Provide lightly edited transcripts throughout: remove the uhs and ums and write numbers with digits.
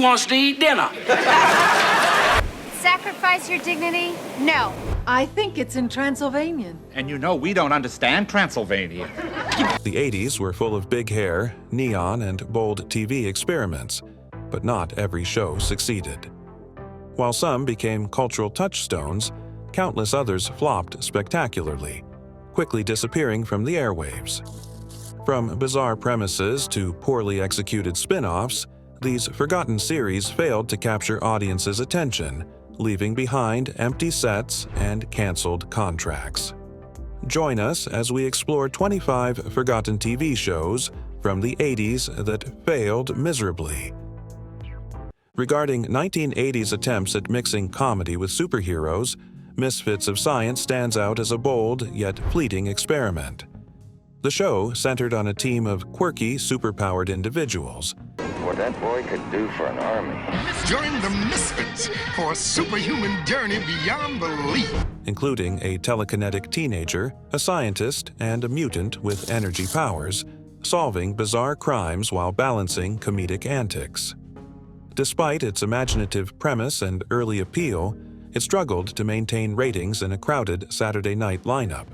wants to eat dinner. Sacrifice your dignity? No. I think it's in Transylvanian. And you know we don't understand Transylvania. The 80s were full of big hair, neon, and bold TV experiments, but not every show succeeded. While some became cultural touchstones, countless others flopped spectacularly, quickly disappearing from the airwaves. From bizarre premises to poorly executed spin-offs, these forgotten series failed to capture audiences' attention, leaving behind empty sets and canceled contracts. Join us as we explore 25 forgotten TV shows from the 80s that failed miserably. Regarding 1980s attempts at mixing comedy with superheroes, Misfits of Science stands out as a bold yet fleeting experiment. The show centered on a team of quirky, superpowered individuals. What that boy could do for an army. Join the Misfits for a superhuman journey beyond belief. Including a telekinetic teenager, a scientist, and a mutant with energy powers, solving bizarre crimes while balancing comedic antics. Despite its imaginative premise and early appeal, it struggled to maintain ratings in a crowded Saturday night lineup.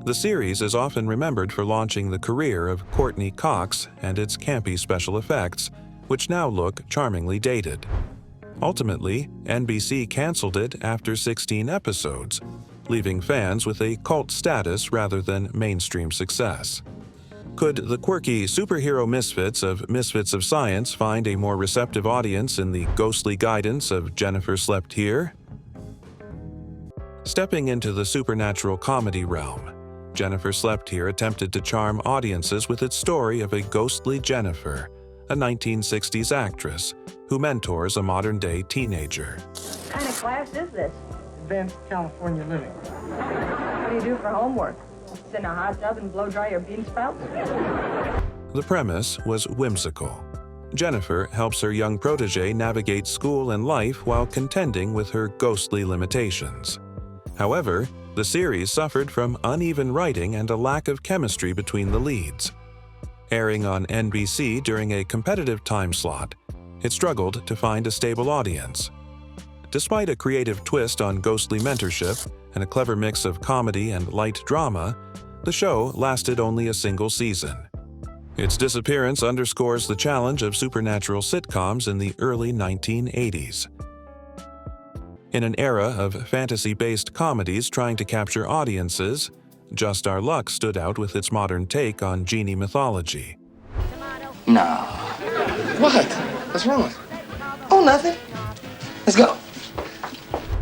The series is often remembered for launching the career of Courtney Cox and its campy special effects, which now look charmingly dated. Ultimately, NBC canceled it after 16 episodes, leaving fans with a cult status rather than mainstream success. Could the quirky superhero misfits of Science find a more receptive audience in the ghostly guidance of Jennifer Slept Here? Stepping into the supernatural comedy realm, Jennifer Slept Here attempted to charm audiences with its story of a ghostly Jennifer, a 1960s actress who mentors a modern-day teenager. What kind of class is this? Advanced California Living. What do you do for homework? Sit in a hot tub and blow dry your bean sprouts? The premise was whimsical. Jennifer helps her young protege navigate school and life while contending with her ghostly limitations. However, the series suffered from uneven writing and a lack of chemistry between the leads. Airing on NBC during a competitive time slot, it struggled to find a stable audience. Despite a creative twist on ghostly mentorship and a clever mix of comedy and light drama, the show lasted only a single season. Its disappearance underscores the challenge of supernatural sitcoms in the early 1980s. In an era of fantasy-based comedies trying to capture audiences, Just Our Luck stood out with its modern take on genie mythology. No. What? What's wrong? Oh, nothing. Let's go.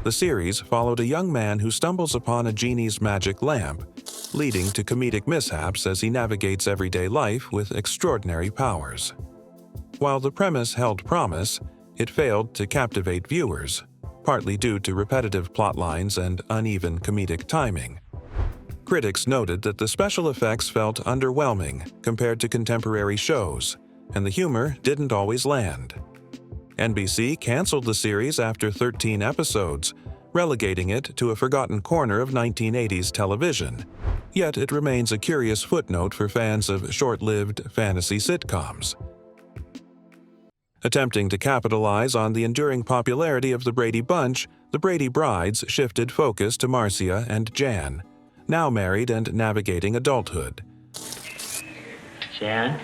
The series followed a young man who stumbles upon a genie's magic lamp, leading to comedic mishaps as he navigates everyday life with extraordinary powers. While the premise held promise, it failed to captivate viewers, partly due to repetitive plot lines and uneven comedic timing. Critics noted that the special effects felt underwhelming compared to contemporary shows, and the humor didn't always land. NBC canceled the series after 13 episodes, relegating it to a forgotten corner of 1980s television. Yet it remains a curious footnote for fans of short-lived fantasy sitcoms. Attempting to capitalize on the enduring popularity of the Brady Bunch, the Brady Brides shifted focus to Marcia and Jan, now married and navigating adulthood. Jan?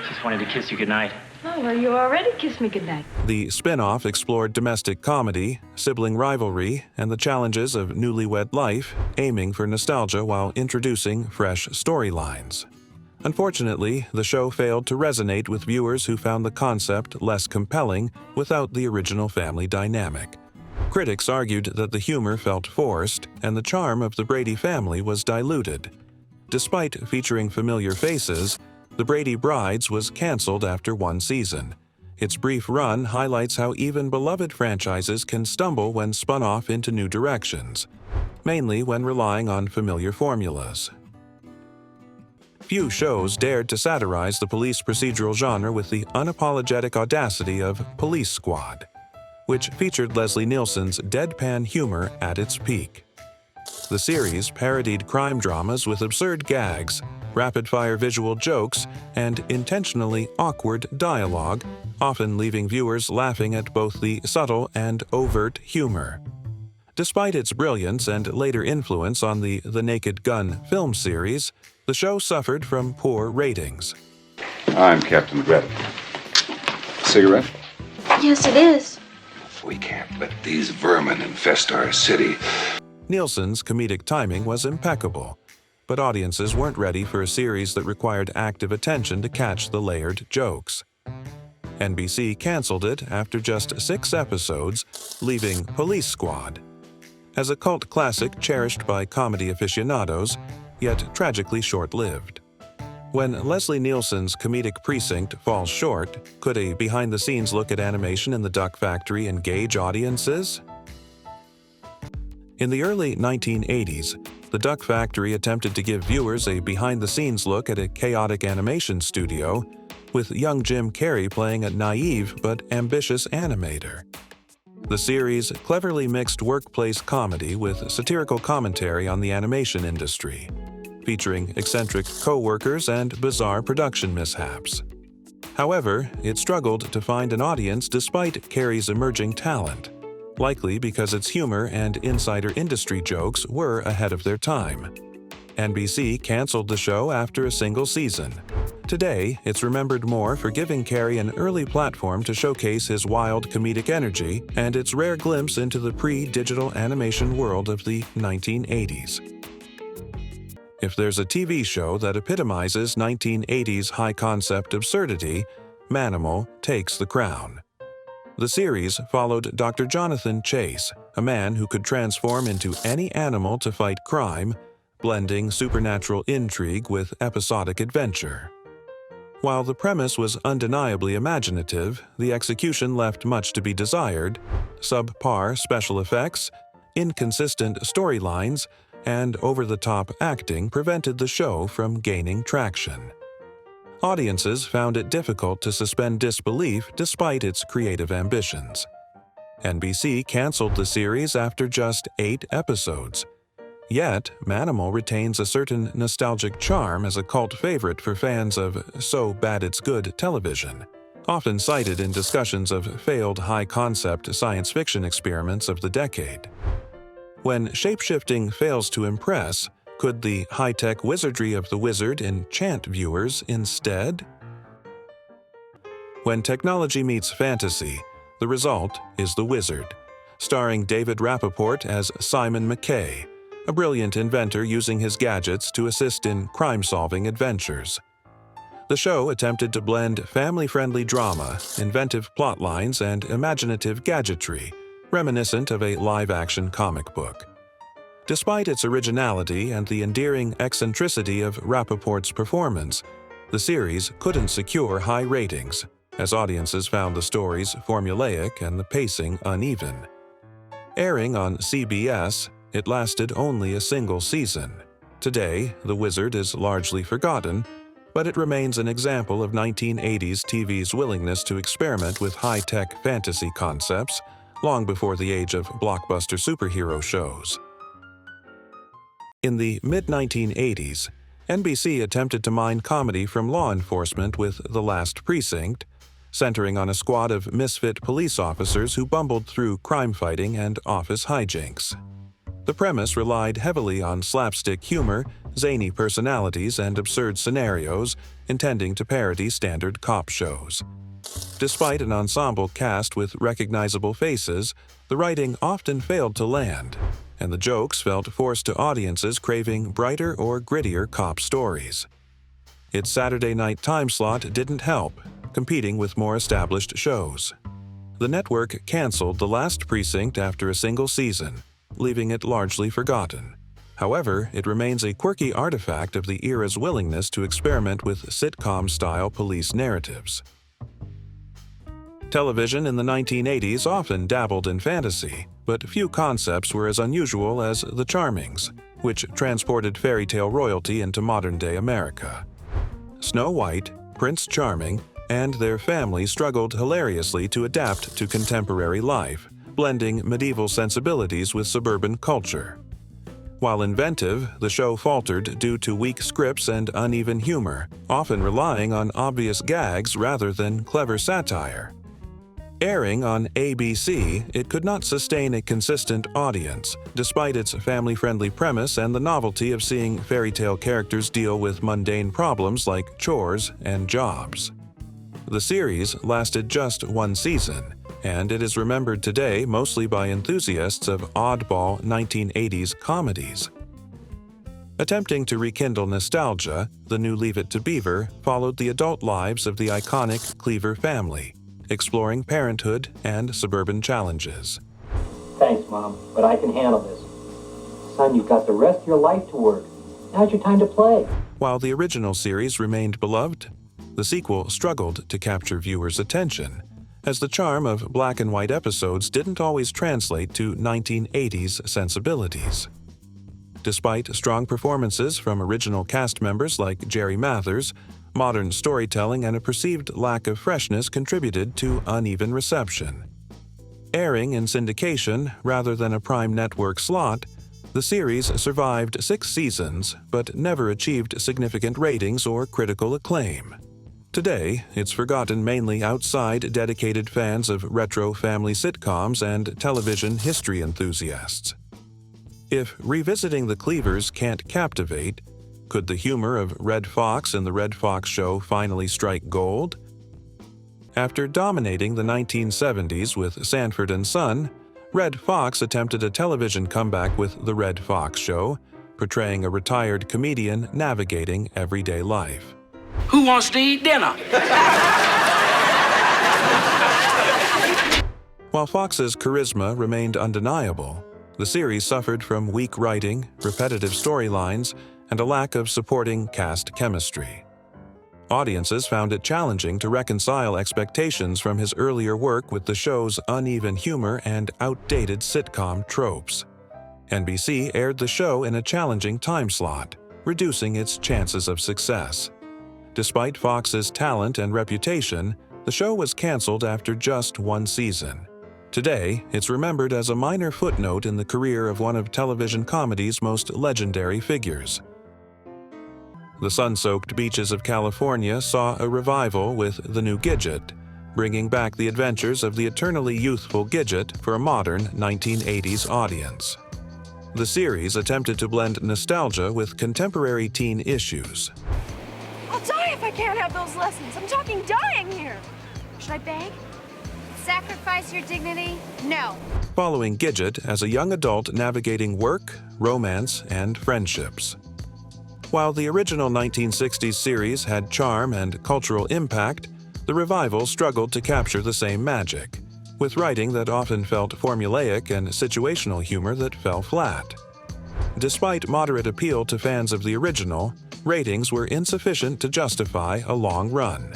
Just wanted to kiss you goodnight. Oh, well, you already kissed me goodnight. The spin-off explored domestic comedy, sibling rivalry, and the challenges of newlywed life, aiming for nostalgia while introducing fresh storylines. Unfortunately, the show failed to resonate with viewers who found the concept less compelling without the original family dynamic. Critics argued that the humor felt forced and the charm of the Brady family was diluted. Despite featuring familiar faces, The Brady Brides was canceled after one season. Its brief run highlights how even beloved franchises can stumble when spun off into new directions, mainly when relying on familiar formulas. Few shows dared to satirize the police procedural genre with the unapologetic audacity of Police Squad, which featured Leslie Nielsen's deadpan humor at its peak. The series parodied crime dramas with absurd gags, rapid-fire visual jokes, and intentionally awkward dialogue, often leaving viewers laughing at both the subtle and overt humor. Despite its brilliance and later influence on the Naked Gun film series, the show suffered from poor ratings. I'm Captain Greta. Cigarette? Yes, it is. We can't let these vermin infest our city. Nielsen's comedic timing was impeccable, but audiences weren't ready for a series that required active attention to catch the layered jokes. NBC canceled it after just 6 episodes, leaving Police Squad. As a cult classic cherished by comedy aficionados, yet tragically short-lived. When Leslie Nielsen's comedic precinct falls short, could a behind-the-scenes look at animation in the Duck Factory engage audiences? In the early 1980s, the Duck Factory attempted to give viewers a behind-the-scenes look at a chaotic animation studio, with young Jim Carrey playing a naive but ambitious animator. The series cleverly mixed workplace comedy with satirical commentary on the animation industry, featuring eccentric co-workers and bizarre production mishaps. However, it struggled to find an audience despite Carrey's emerging talent, likely because its humor and insider industry jokes were ahead of their time. NBC canceled the show after a single season. Today, it's remembered more for giving Carrey an early platform to showcase his wild comedic energy and its rare glimpse into the pre-digital animation world of the 1980s. If there's a TV show that epitomizes 1980s high-concept absurdity, Manimal takes the crown. The series followed Dr. Jonathan Chase, a man who could transform into any animal to fight crime, blending supernatural intrigue with episodic adventure. While the premise was undeniably imaginative, the execution left much to be desired. Subpar special effects, inconsistent storylines, and over-the-top acting prevented the show from gaining traction. Audiences found it difficult to suspend disbelief despite its creative ambitions. NBC canceled the series after just 8 episodes. Yet, Manimal retains a certain nostalgic charm as a cult favorite for fans of so bad it's good television, often cited in discussions of failed high-concept science fiction experiments of the decade. When shapeshifting fails to impress, could the high-tech wizardry of the wizard enchant viewers instead? When technology meets fantasy, the result is The Wizard, starring David Rappaport as Simon McKay, a brilliant inventor using his gadgets to assist in crime-solving adventures. The show attempted to blend family-friendly drama, inventive plotlines, and imaginative gadgetry, reminiscent of a live-action comic book. Despite its originality and the endearing eccentricity of Rappaport's performance, the series couldn't secure high ratings, as audiences found the stories formulaic and the pacing uneven. Airing on CBS, it lasted only a single season. Today, The Wizard is largely forgotten, but it remains an example of 1980s TV's willingness to experiment with high-tech fantasy concepts long before the age of blockbuster superhero shows. In the mid-1980s, NBC attempted to mine comedy from law enforcement with The Last Precinct, centering on a squad of misfit police officers who bumbled through crime-fighting and office hijinks. The premise relied heavily on slapstick humor, zany personalities, and absurd scenarios, intending to parody standard cop shows. Despite an ensemble cast with recognizable faces, the writing often failed to land, and the jokes felt forced to audiences craving brighter or grittier cop stories. Its Saturday night time slot didn't help, competing with more established shows. The network canceled The Last Precinct after a single season, leaving it largely forgotten. However, it remains a quirky artifact of the era's willingness to experiment with sitcom-style police narratives. Television in the 1980s often dabbled in fantasy, but few concepts were as unusual as The Charmings, which transported fairy tale royalty into modern-day America. Snow White, Prince Charming, and their family struggled hilariously to adapt to contemporary life, blending medieval sensibilities with suburban culture. While inventive, the show faltered due to weak scripts and uneven humor, often relying on obvious gags rather than clever satire. Airing on ABC, it could not sustain a consistent audience, despite its family-friendly premise and the novelty of seeing fairy tale characters deal with mundane problems like chores and jobs. The series lasted just one season, and it is remembered today mostly by enthusiasts of oddball 1980s comedies. Attempting to rekindle nostalgia, the new Leave It to Beaver followed the adult lives of the iconic Cleaver family, exploring parenthood and suburban challenges. Thanks, Mom, but I can handle this. Son, you've got the rest of your life to work. Now's your time to play. While the original series remained beloved, the sequel struggled to capture viewers' attention, as the charm of black and white episodes didn't always translate to 1980s sensibilities. Despite strong performances from original cast members like Jerry Mathers, modern storytelling and a perceived lack of freshness contributed to uneven reception. Airing in syndication rather than a prime network slot, the series survived 6 seasons but never achieved significant ratings or critical acclaim. Today, it's forgotten mainly outside dedicated fans of retro family sitcoms and television history enthusiasts. If revisiting the Cleavers can't captivate, could the humor of Red Fox in The Red Fox Show finally strike gold? After dominating the 1970s with Sanford and Son, Red Fox attempted a television comeback with The Red Fox Show, portraying a retired comedian navigating everyday life. Who wants to eat dinner? While Fox's charisma remained undeniable, the series suffered from weak writing, repetitive storylines, and a lack of supporting cast chemistry. Audiences found it challenging to reconcile expectations from his earlier work with the show's uneven humor and outdated sitcom tropes. NBC aired the show in a challenging time slot, reducing its chances of success. Despite Fox's talent and reputation, the show was canceled after just one season. Today, it's remembered as a minor footnote in the career of one of television comedy's most legendary figures. The sun-soaked beaches of California saw a revival with The New Gidget, bringing back the adventures of the eternally youthful Gidget for a modern 1980s audience. The series attempted to blend nostalgia with contemporary teen issues. I'll die if I can't have those lessons. I'm talking dying here. Should I beg? Sacrifice your dignity? No. Following Gidget as a young adult navigating work, romance, and friendships. While the original 1960s series had charm and cultural impact, the revival struggled to capture the same magic, with writing that often felt formulaic and situational humor that fell flat. Despite moderate appeal to fans of the original, ratings were insufficient to justify a long run.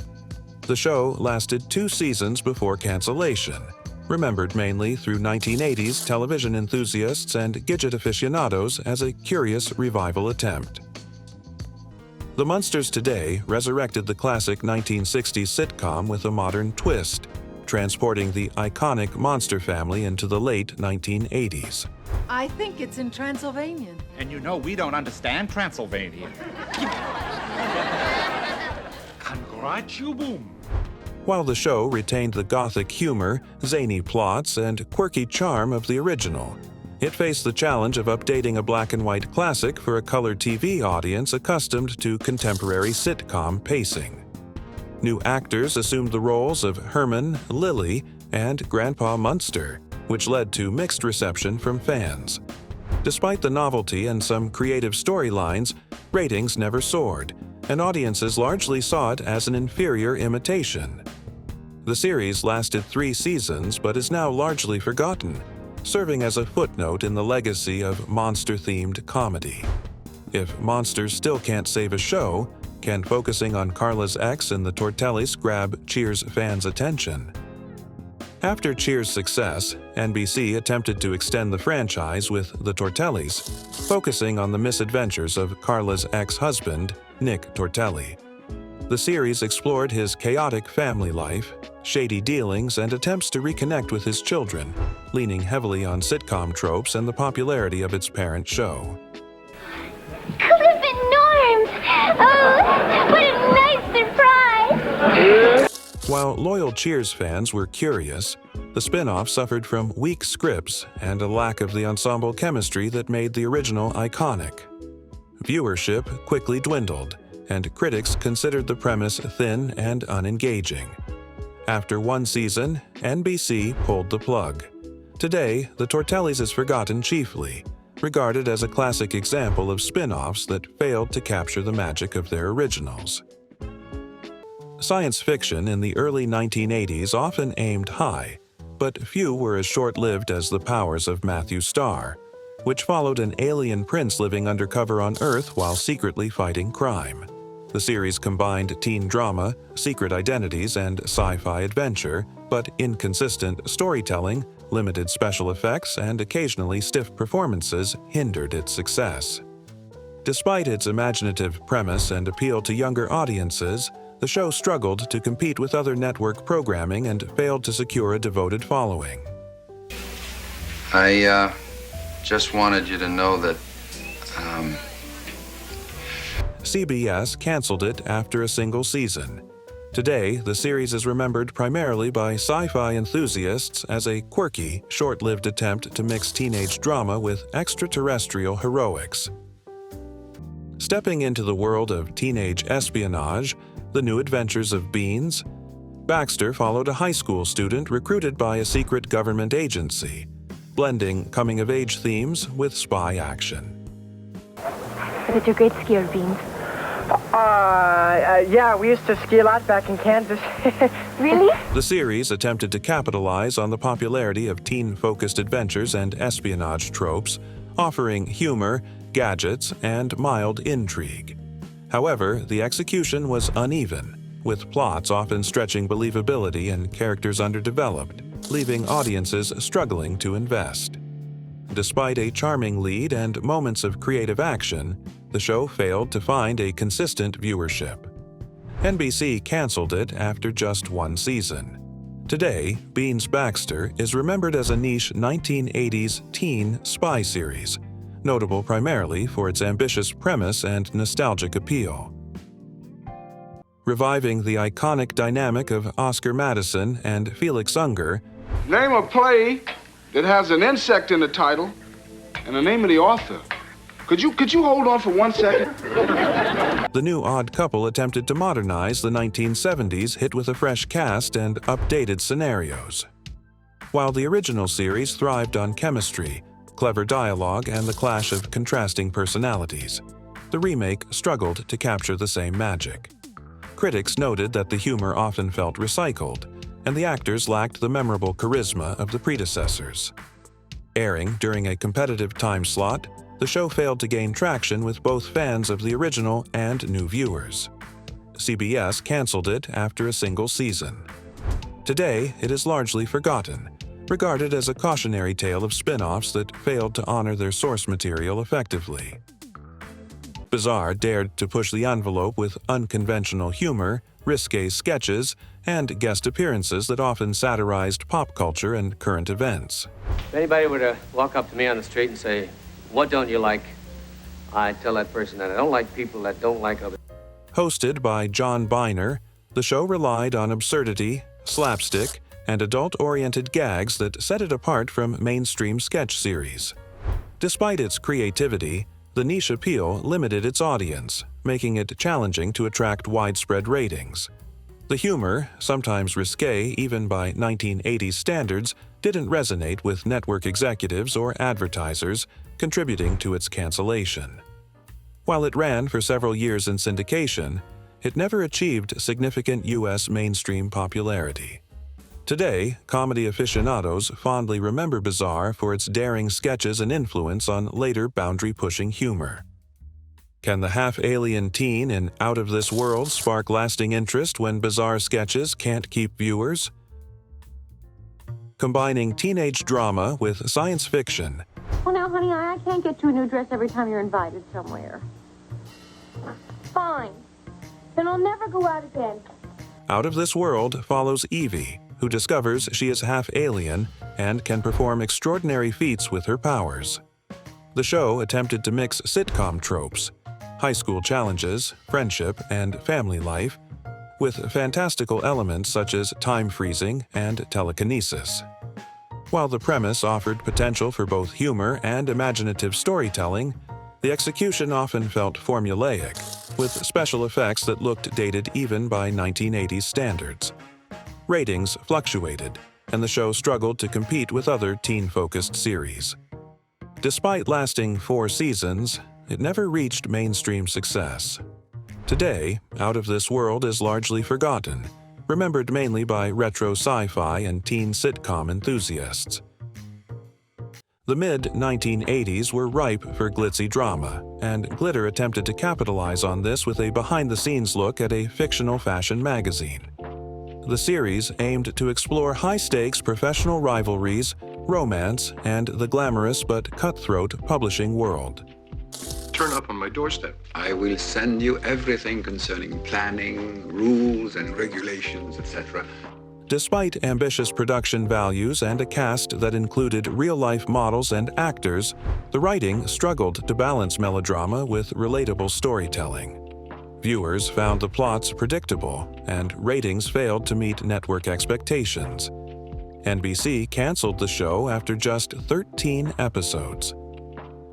The show lasted 2 seasons before cancellation, remembered mainly through 1980s television enthusiasts and Gidget aficionados as a curious revival attempt. The Munsters today resurrected the classic 1960s sitcom with a modern twist, transporting the iconic monster family into the late 1980s. I think it's in Transylvania. And you know we don't understand Transylvania. Congratulations. While the show retained the gothic humor, zany plots, and quirky charm of the original, it faced the challenge of updating a black-and-white classic for a color TV audience accustomed to contemporary sitcom pacing. New actors assumed the roles of Herman, Lily, and Grandpa Munster, which led to mixed reception from fans. Despite the novelty and some creative storylines, ratings never soared, and audiences largely saw it as an inferior imitation. The series lasted 3 seasons but is now largely forgotten, serving as a footnote in the legacy of monster-themed comedy. If monsters still can't save a show, can focusing on Carla's ex and the Tortellis grab Cheers fans' attention? After Cheers' success, NBC attempted to extend the franchise with the Tortellis, focusing on the misadventures of Carla's ex-husband, Nick Tortelli. The series explored his chaotic family life, shady dealings, and attempts to reconnect with his children, leaning heavily on sitcom tropes and the popularity of its parent show. Cliff and Norms! Oh, what a nice surprise! While loyal Cheers fans were curious, the spin-off suffered from weak scripts and a lack of the ensemble chemistry that made the original iconic. Viewership quickly dwindled, and critics considered the premise thin and unengaging. After one season, NBC pulled the plug. Today, The Tortellis is forgotten chiefly, regarded as a classic example of spin-offs that failed to capture the magic of their originals. Science fiction in the early 1980s often aimed high, but few were as short-lived as The Powers of Matthew Starr, which followed an alien prince living undercover on Earth while secretly fighting crime. The series combined teen drama, secret identities, and sci-fi adventure, but inconsistent storytelling, limited special effects, and occasionally stiff performances hindered its success. Despite its imaginative premise and appeal to younger audiences, the show struggled to compete with other network programming and failed to secure a devoted following. I just wanted you to know that, CBS canceled it after a single season. Today, the series is remembered primarily by sci-fi enthusiasts as a quirky, short-lived attempt to mix teenage drama with extraterrestrial heroics. Stepping into the world of teenage espionage, The New Adventures of Beans, Baxter followed a high school student recruited by a secret government agency, blending coming-of-age themes with spy action. Is it your great skier, Beans? Yeah, we used to ski a lot back in Kansas. Really? The series attempted to capitalize on the popularity of teen-focused adventures and espionage tropes, offering humor, gadgets, and mild intrigue. However, the execution was uneven, with plots often stretching believability and characters underdeveloped, leaving audiences struggling to invest. Despite a charming lead and moments of creative action, the show failed to find a consistent viewership. NBC canceled it after just one season. Today, Beans Baxter is remembered as a niche 1980s teen spy series, notable primarily for its ambitious premise and nostalgic appeal. Reviving the iconic dynamic of Oscar Madison and Felix Unger, name a play that has an insect in the title and the name of the author. Could you hold on for 1 second? the new Odd Couple attempted to modernize the 1970s hit with a fresh cast and updated scenarios. While the original series thrived on chemistry, clever dialogue, and the clash of contrasting personalities, the remake struggled to capture the same magic. Critics noted that the humor often felt recycled, and the actors lacked the memorable charisma of the predecessors. Airing during a competitive time slot, the show failed to gain traction with both fans of the original and new viewers. CBS canceled it after a single season. Today, it is largely forgotten, regarded as a cautionary tale of spin-offs that failed to honor their source material effectively. Bizarre dared to push the envelope with unconventional humor, risque sketches, and guest appearances that often satirized pop culture and current events. If anybody were to walk up to me on the street and say, "What don't you like?" I'd tell that person that I don't like people that don't like others. Hosted by John Biner, the show relied on absurdity, slapstick, and adult-oriented gags that set it apart from mainstream sketch series. Despite its creativity, the niche appeal limited its audience, making it challenging to attract widespread ratings. The humor, sometimes risque even by 1980s standards, didn't resonate with network executives or advertisers, contributing to its cancellation. While it ran for several years in syndication, it never achieved significant U.S. mainstream popularity. Today, comedy aficionados fondly remember Bizarre for its daring sketches and influence on later boundary-pushing humor. Can the half-alien teen in Out of This World spark lasting interest when Bizarre sketches can't keep viewers? Combining teenage drama with science fiction, Well, now, honey, I can't get you a new dress every time you're invited somewhere. Fine. then I'll never go out again. Out of This World follows Evie, who discovers she is half alien and can perform extraordinary feats with her powers. The show attempted to mix sitcom tropes, high school challenges, friendship, and family life, with fantastical elements such as time freezing and telekinesis. While the premise offered potential for both humor and imaginative storytelling, the execution often felt formulaic, with special effects that looked dated even by 1980s standards. Ratings fluctuated, and the show struggled to compete with other teen-focused series. Despite lasting 4 seasons, it never reached mainstream success. Today, Out of This World is largely forgotten, remembered mainly by retro sci-fi and teen sitcom enthusiasts. The mid-1980s were ripe for glitzy drama, and Glitter attempted to capitalize on this with a behind-the-scenes look at a fictional fashion magazine. The series aimed to explore high-stakes professional rivalries, romance, and the glamorous but cutthroat publishing world. Turn up on my doorstep. I will send you everything concerning planning, rules and regulations, etc. Despite ambitious production values and a cast that included real-life models and actors, the writing struggled to balance melodrama with relatable storytelling. Viewers found the plots predictable, and ratings failed to meet network expectations. NBC canceled the show after just 13 episodes.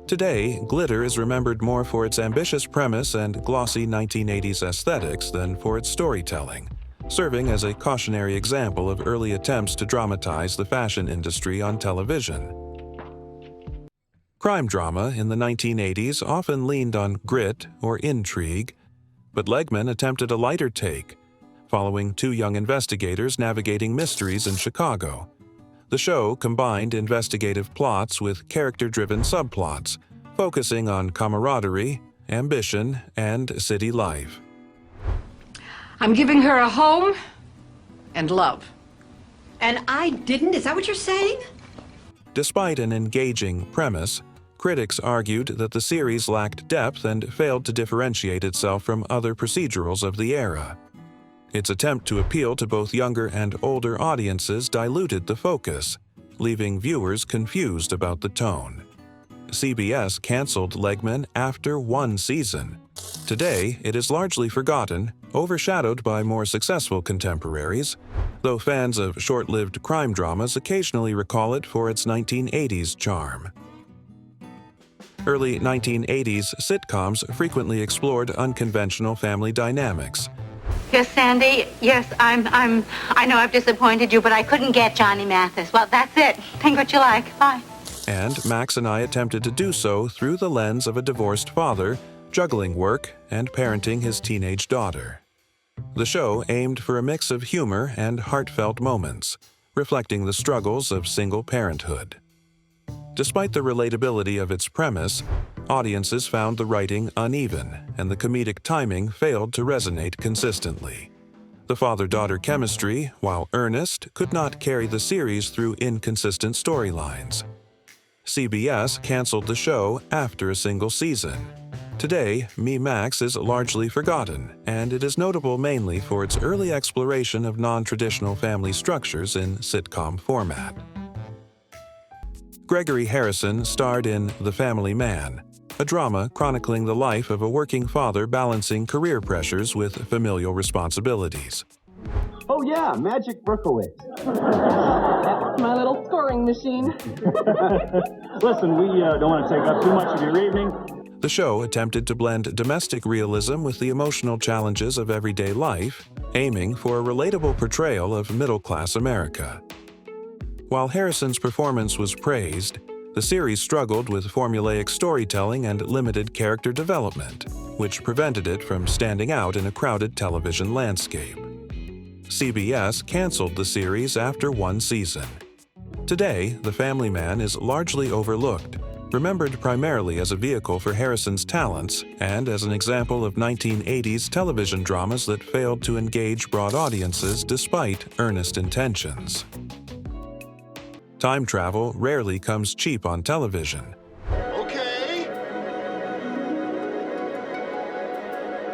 Today, Glitter is remembered more for its ambitious premise and glossy 1980s aesthetics than for its storytelling, serving as a cautionary example of early attempts to dramatize the fashion industry on television. Crime drama in the 1980s often leaned on grit or intrigue, but Legman attempted a lighter take, following 2 young investigators navigating mysteries in Chicago. The show combined investigative plots with character-driven subplots, focusing on camaraderie, ambition, and city life. I'm giving her a home and love. And I didn't? Is that what you're saying? Despite an engaging premise, critics argued that the series lacked depth and failed to differentiate itself from other procedurals of the era. Its attempt to appeal to both younger and older audiences diluted the focus, leaving viewers confused about the tone. CBS canceled Legman after 1 season. Today, it is largely forgotten, overshadowed by more successful contemporaries, though fans of short-lived crime dramas occasionally recall it for its 1980s charm. Early 1980s sitcoms frequently explored unconventional family dynamics. Yes, Sandy. Yes, I know I've disappointed you, but I couldn't get Johnny Mathis. Well, that's it. Think what you like. Bye. And Max and I attempted to do so through the lens of a divorced father, juggling work and parenting his teenage daughter. The show aimed for a mix of humor and heartfelt moments, reflecting the struggles of single parenthood. Despite the relatability of its premise, audiences found the writing uneven, and the comedic timing failed to resonate consistently. The father-daughter chemistry, while earnest, could not carry the series through inconsistent storylines. CBS canceled the show after a single season. Today, Me Max is largely forgotten, and it is notable mainly for its early exploration of non-traditional family structures in sitcom format. Gregory Harrison starred in The Family Man, a drama chronicling the life of a working father balancing career pressures with familial responsibilities. Oh yeah, Magic Berkowitz. That's my little scoring machine. Listen, we don't want to take up too much of your evening. The show attempted to blend domestic realism with the emotional challenges of everyday life, aiming for a relatable portrayal of middle-class America. While Harrison's performance was praised, the series struggled with formulaic storytelling and limited character development, which prevented it from standing out in a crowded television landscape. CBS canceled the series after 1 season. Today, The Family Man is largely overlooked, remembered primarily as a vehicle for Harrison's talents and as an example of 1980s television dramas that failed to engage broad audiences despite earnest intentions. Time travel rarely comes cheap on television. Okay.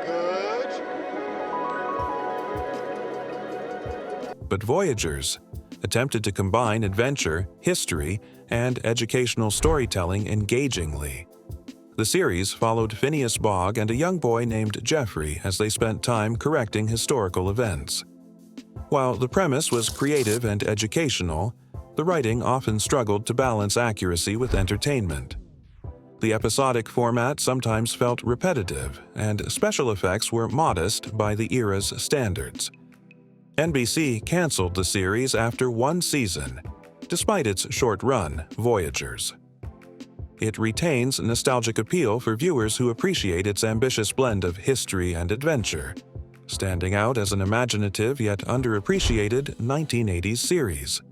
Good. but Voyagers attempted to combine adventure, history, and educational storytelling engagingly. The series followed Phineas Fogg and a young boy named Jeffrey as they spent time correcting historical events. While the premise was creative and educational, the writing often struggled to balance accuracy with entertainment. The episodic format sometimes felt repetitive, and special effects were modest by the era's standards. NBC canceled the series after one season, despite its short run, Voyagers. It retains nostalgic appeal for viewers who appreciate its ambitious blend of history and adventure, standing out as an imaginative yet underappreciated 1980s series.